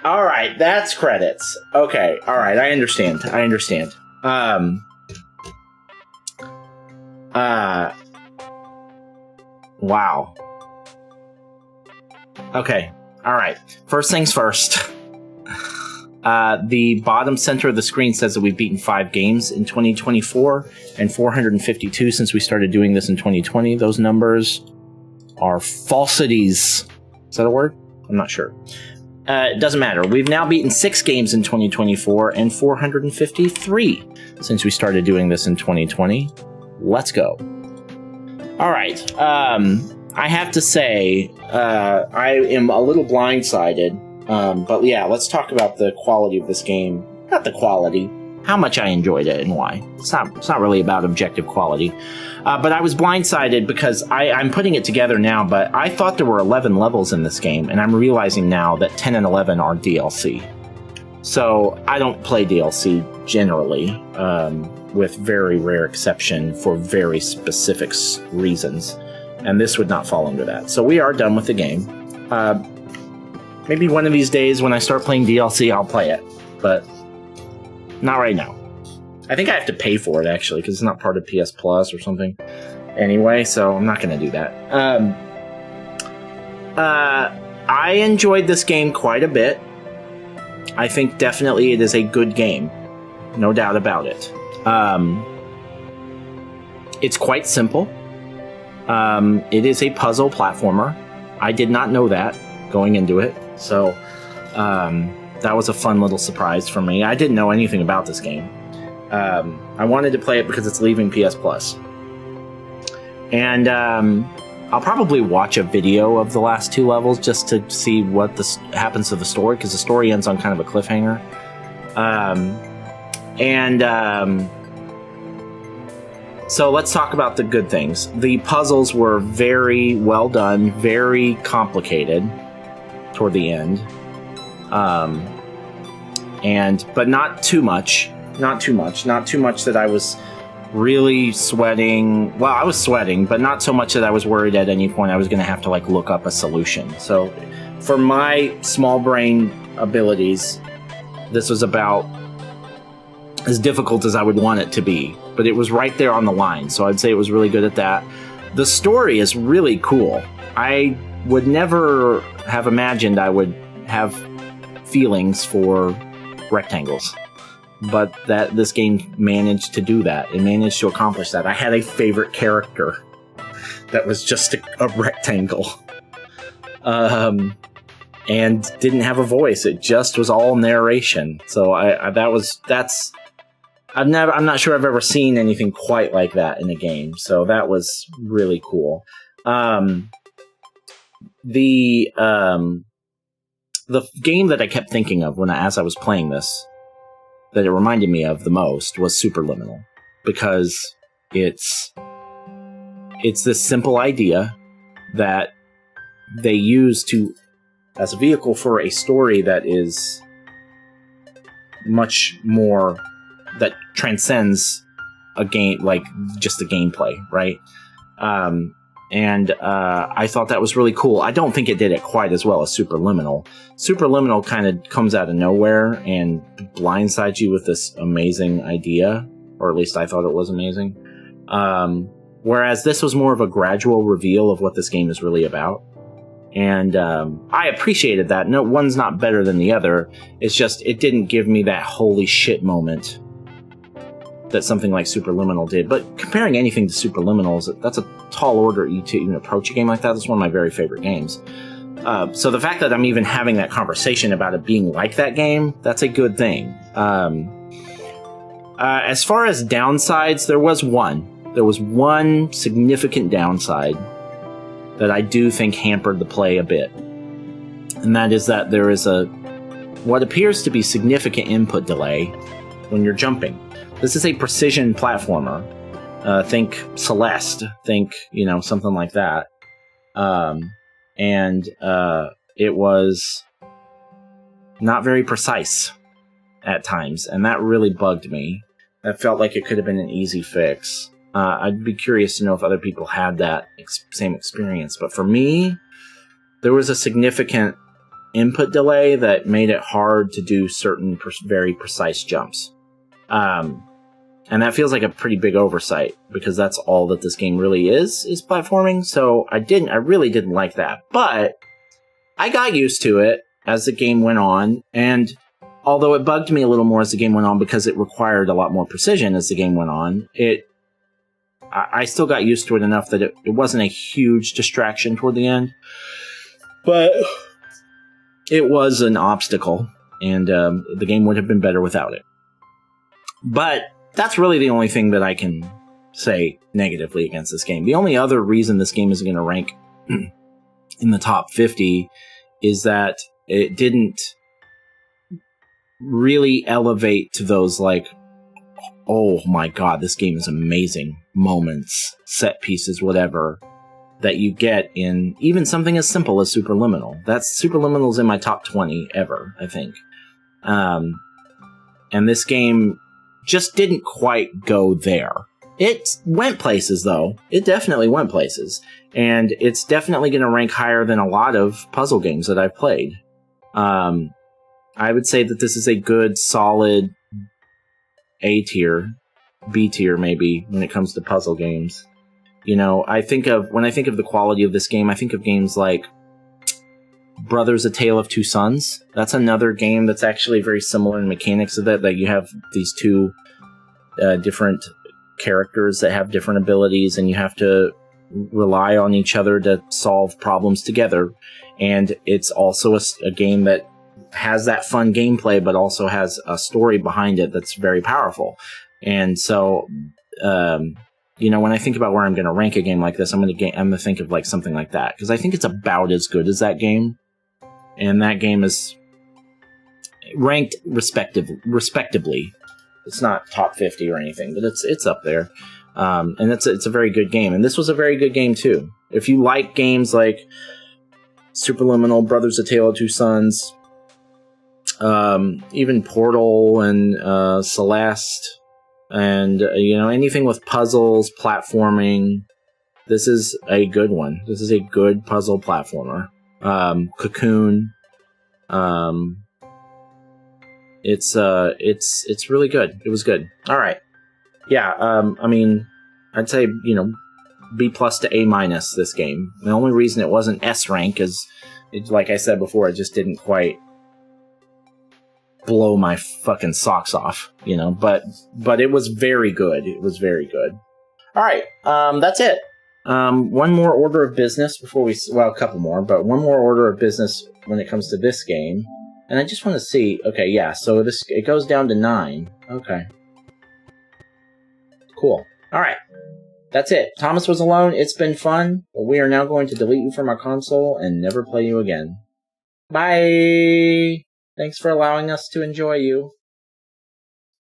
All right, that's credits. Okay, all right, I understand. Wow. Okay, all right. First things first. The bottom center of the screen says that we've beaten 5 games in 2024 and 452 since we started doing this in 2020. Those numbers are falsities. Is that a word? I'm not sure. It doesn't matter. We've now beaten 6 games in 2024 and 453 since we started doing this in 2020. Let's go. All right. I have to say, I am a little blindsided. But yeah, let's talk about the quality of this game. Not the quality, how much I enjoyed it and why. It's not really about objective quality. But I was blindsided because I'm putting it together now, but I thought there were 11 levels in this game, and I'm realizing now that 10 and 11 are DLC. So I don't play DLC generally, with very rare exception for very specific reasons, and this would not fall under that. So we are done with the game. Maybe one of these days when I start playing DLC, I'll play it, but not right now. I think I have to pay for it, actually, because it's not part of PS Plus or something. Anyway, so I'm not going to do that. I enjoyed this game quite a bit. I think definitely it is a good game. No doubt about it. It's quite simple. It is a puzzle platformer. I did not know that going into it, so that was a fun little surprise for me. I didn't know anything about this game. I wanted to play it because it's leaving PS Plus. And I'll probably watch a video of the last 2 levels just to see what happens to the story, because the story ends on kind of a cliffhanger. So let's talk about the good things. The puzzles were very well done, very complicated toward the end. But not too much. Not too much that I was really sweating. Well, I was sweating, but not so much that I was worried at any point I was going to have to look up a solution. So for my small brain abilities, this was about as difficult as I would want it to be, but it was right there on the line. So I'd say it was really good at that. The story is really cool. I would never have imagined I would have feelings for rectangles, but that this game managed to do that. It managed to accomplish that. I had a favorite character that was just a rectangle, and didn't have a voice. It just was all narration. So I'm not sure I've ever seen anything quite like that in a game. So that was really cool. The game that I kept thinking of as I was playing this, that it reminded me of the most, was Superliminal, because it's this simple idea that they use as a vehicle for a story that is much more, that transcends a game, just the gameplay, right? I thought that was really cool. I don't think it did it quite as well as Superliminal. Superliminal kind of comes out of nowhere and blindsides you with this amazing idea, or at least I thought it was amazing. Whereas this was more of a gradual reveal of what this game is really about. And I appreciated that. No, one's not better than the other. It's just, it didn't give me that holy shit moment that something like Superliminal did. But comparing anything to Superliminal, that's a tall order to even approach a game like that. That's one of my very favorite games. So the fact that I'm even having that conversation about it being like that game, that's a good thing. As far as downsides, there was one significant downside that I do think hampered the play a bit. And that is that there is what appears to be significant input delay when you're jumping. This is a precision platformer. Think Celeste, think, something like that. It was not very precise at times, and that really bugged me. I felt like it could have been an easy fix. I'd be curious to know if other people had that same experience, but for me, there was a significant input delay that made it hard to do certain very precise jumps. And that feels like a pretty big oversight because that's all that this game really is platforming. So I really didn't like that. But I got used to it as the game went on. And although it bugged me a little more as the game went on because it required a lot more precision as the game went on, I still got used to it enough that it wasn't a huge distraction toward the end. But it was an obstacle, and the game would have been better without it. But that's really the only thing that I can say negatively against this game. The only other reason this game isn't going to rank in the top 50 is that it didn't really elevate to those, like, oh my god, this game is amazing moments, set pieces, whatever, that you get in even something as simple as Superliminal. Superliminal's in my top 20 ever, I think. And this game just didn't quite go there. It went places, though. It definitely went places. And it's definitely going to rank higher than a lot of puzzle games that I've played. I would say that this is a good, solid A tier, B tier maybe, when it comes to puzzle games. You know, when I think of the quality of this game, I think of games like Brothers: A Tale of Two Sons. That's another game that's actually very similar in mechanics of that you have these two different characters that have different abilities, and you have to rely on each other to solve problems together. And it's also a game that has that fun gameplay, but also has a story behind it that's very powerful. And so, you know, when I think about where I'm going to rank a game like this, I'm going to think of like something like that, because I think it's about as good as that game. And that game is ranked respectably. It's not top 50 or anything, but it's up there. And it's a very good game. And this was a very good game too. If you like games like Superliminal, Brothers: A Tale of Two Sons, even Portal and Celeste, and you know, anything with puzzles, platforming, this is a good one. This is a good puzzle platformer. Cocoon, it's really good. It was good. All right, yeah. I mean, I'd say, you know, B+ to A- this game. The only reason it wasn't S rank is, like I said before, it just didn't quite blow my fucking socks off, you know. But it was very good. It was very good. All right, that's it. One more order of business before a couple more, but one more order of business when it comes to this game. And I just want to see, okay, yeah, so it goes down to 9. Okay. Cool. All right. That's it. Thomas was alone. It's been fun, but we are now going to delete you from our console and never play you again. Bye! Thanks for allowing us to enjoy you.